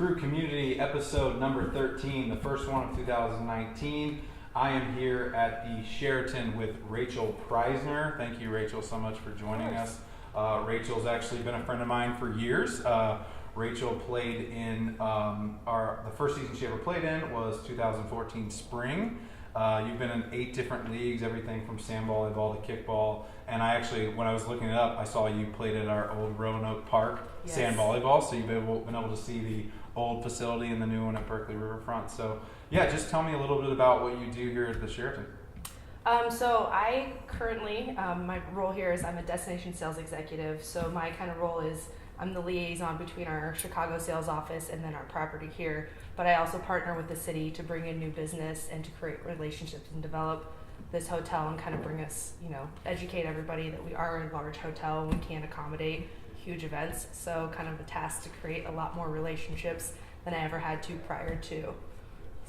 Crew Community, episode number 13, the first one of 2019. I am here at the Sheraton with Rachel Preisner. Thank you, Rachel, so much for joining us. Rachel's actually been a friend of mine for years. Rachel played in the first season she ever played in was 2014 spring. You've been in 8 different leagues, everything from sand volleyball to kickball. And I actually, when I was looking it up, I saw you played at our old Roanoke Park sand volleyball. So you've been able to see the old facility and the new one at Berkeley Riverfront. So yeah, just tell me a little bit about what you do here at the Sheraton. So I currently, my role here is I'm a Destination Sales Executive. So my kind of role is I'm the liaison between our Chicago sales office and then our property here. But I also partner with the city to bring in new business and to create relationships and develop this hotel and kind of bring us, educate everybody that we are a large hotel and we can accommodate huge events. So kind of a task to create a lot more relationships than I ever had to prior to.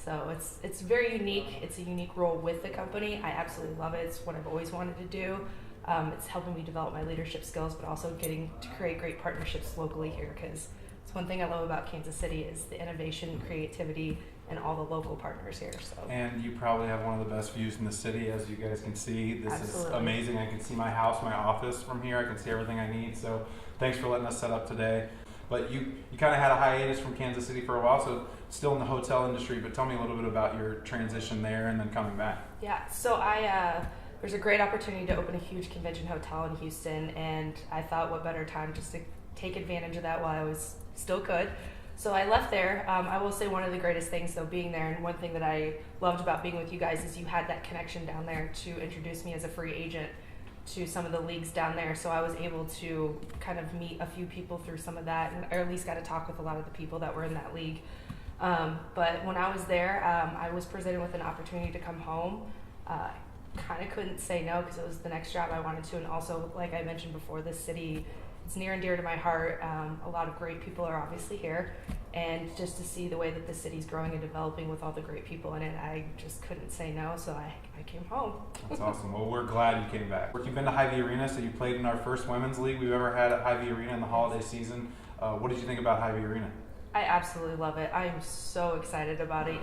So it's very unique. It's a unique role with the company. I absolutely love it. It's what I've always wanted to do. It's helping me develop my leadership skills, but also getting to create great partnerships locally here, because it's one thing I love about Kansas City is the innovation, creativity, and all the local partners here. So. And you probably have one of the best views in the city, as you guys can see. This Absolutely. Is amazing. I can see my house, my office from here. I can see everything I need. So thanks for letting us set up today. But you kind of had a hiatus from Kansas City for a while, so still in the hotel industry, but tell me a little bit about your transition there and then coming back. Yeah, so there's a great opportunity to open a huge convention hotel in Houston, and I thought what better time just to take advantage of that while I was still could. So I left there. I will say one of the greatest things though being there, and one thing that I loved about being with you guys is you had that connection down there to introduce me as a free agent to some of the leagues down there. So I was able to kind of meet a few people through some of that, and or at least got to talk with a lot of the people that were in that league. But when I was there, I was presented with an opportunity to come home. Kind of couldn't say no because it was the next job I wanted to, and also, like I mentioned before, this city, it's near and dear to my heart. A lot of great people are obviously here, and just to see the way that the city's growing and developing with all the great people in it, I just couldn't say no, so I came home. That's awesome. Well, we're glad you came back. You've been to Hy-Vee Arena, so you played in our first women's league we've ever had at Hy-Vee Arena in the holiday season. What did you think about Hy-Vee Arena? I absolutely love it. I am so excited about it.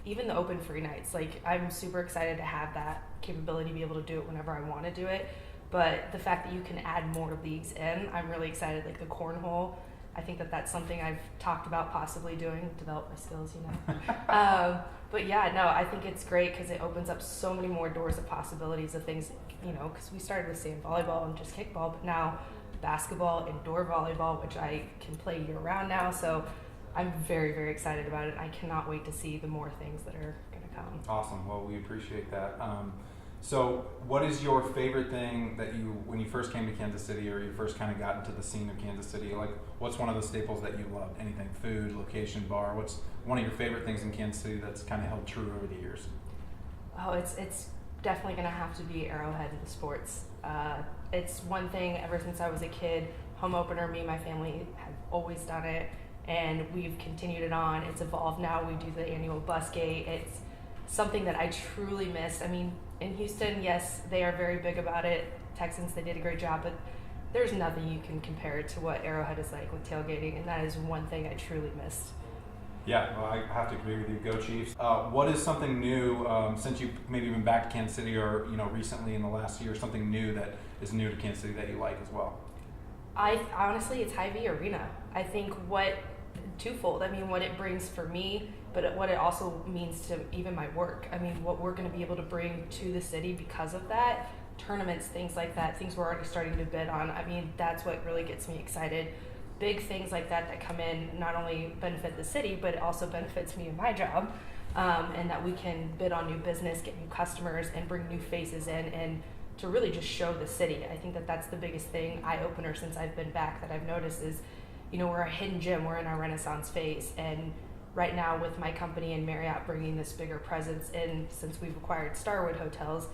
Even the open free nights, like I'm super excited to have that capability to be able to do it whenever I want to do it. But the fact that you can add more leagues in, I'm really excited. Like the cornhole, I think that that's something I've talked about possibly doing, develop my skills, But yeah, no, I think it's great because it opens up so many more doors of possibilities of things, because we started with sand volleyball and just kickball, but now basketball, indoor volleyball, which I can play year round now. So I'm very, very excited about it. I cannot wait to see the more things that are going to come. Awesome. Well, we appreciate that. So what is your favorite thing that when you first came to Kansas City, or you first kind of got into the scene of Kansas City, like what's one of the staples that you loved? Anything, food, location, bar? What's one of your favorite things in Kansas City that's kind of held true over the years? Oh, it's definitely going to have to be Arrowhead and the sports. It's one thing ever since I was a kid, home opener, me and my family have always done it, and we've continued it on. It's evolved now. We do the annual bus gate. It's something that I truly miss. I mean, in Houston, yes, they are very big about it. Texans, they did a great job, but there's nothing you can compare it to what Arrowhead is like with tailgating, and that is one thing I truly missed. Yeah, well, I have to agree with you. Go Chiefs. What is something new, since you've maybe been back to Kansas City, or recently in the last year, something new that is new to Kansas City that you like as well? Honestly, it's Hy-Vee Arena. I think twofold. I mean, what it brings for me, but what it also means to even my work. I mean, what we're going to be able to bring to the city because of that, tournaments, things like that, things we're already starting to bid on. I mean, that's what really gets me excited. Big things like that come in not only benefit the city, but it also benefits me in my job, and that we can bid on new business, get new customers, and bring new faces in, and to really just show the city. I think that that's the biggest thing, eye-opener since I've been back, that I've noticed is, we're a hidden gem, we're in our Renaissance phase, and right now with my company and Marriott bringing this bigger presence in, since we've acquired Starwood Hotels,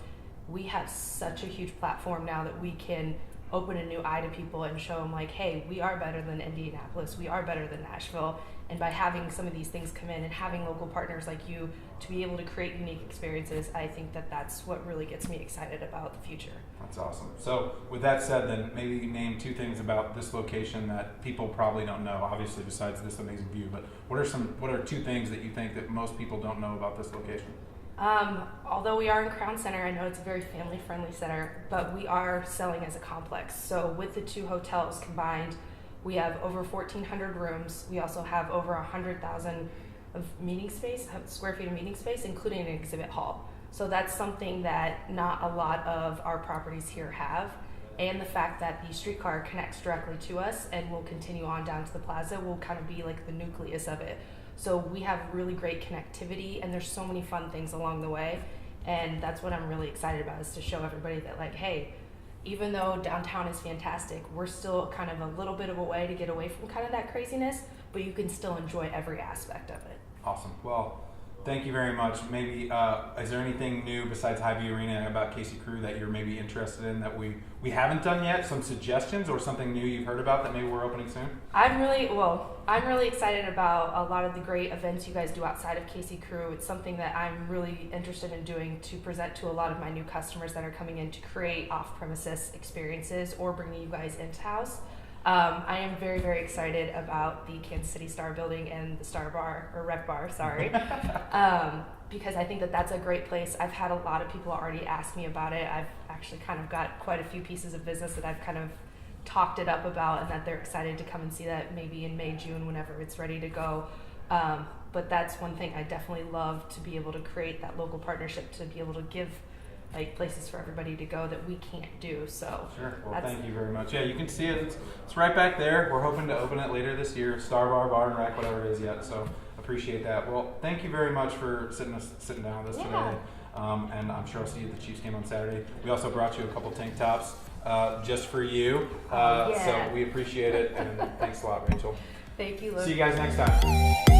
we have such a huge platform now that we can open a new eye to people and show them like, hey, we are better than Indianapolis, we are better than Nashville. And by having some of these things come in and having local partners like you to be able to create unique experiences, I think that that's what really gets me excited about the future. That's awesome. So with that said, then maybe name 2 things about this location that people probably don't know, obviously besides this amazing view, but what are 2 things that you think that most people don't know about this location? Although we are in Crown Center, I know it's a very family-friendly center, but we are selling as a complex. So with the 2 hotels combined, we have over 1,400 rooms. We also have over 100,000 of meeting space, square feet of meeting space, including an exhibit hall. So that's something that not a lot of our properties here have. And the fact that the streetcar connects directly to us and will continue on down to the plaza will kind of be like the nucleus of it. So we have really great connectivity, and there's so many fun things along the way. And that's what I'm really excited about, is to show everybody that, like, hey, even though downtown is fantastic, we're still kind of a little bit of a way to get away from kind of that craziness, but you can still enjoy every aspect of it. Awesome. Well, thank you very much. Maybe, is there anything new besides Hy-Vee Arena about Casey Crew that you're maybe interested in that we haven't done yet? Some suggestions or something new you've heard about that maybe we're opening soon? I'm really excited about a lot of the great events you guys do outside of Casey Crew. It's something that I'm really interested in doing to present to a lot of my new customers that are coming in to create off-premises experiences or bringing you guys into house. I am very, very excited about the Kansas City Star Building and the Star Bar, or Rec Bar, sorry, because I think that that's a great place. I've had a lot of people already ask me about it. I've actually kind of got quite a few pieces of business that I've kind of talked it up about, and that they're excited to come and see that maybe in May, June, whenever it's ready to go. But that's one thing I definitely love, to be able to create that local partnership, to be able to give like places for everybody to go that we can't do. So sure. Well, thank you very much. Yeah, you can see it. It's right back there. We're hoping to open it later this year. Star Bar and Rack, whatever it is yet. So appreciate that. Well, thank you very much for sitting down with us today. And I'm sure I'll see you at the Chiefs game on Saturday. We also brought you a couple tank tops just for you. So we appreciate it, and thanks a lot, Rachel. Thank you, Luke. See you guys next time.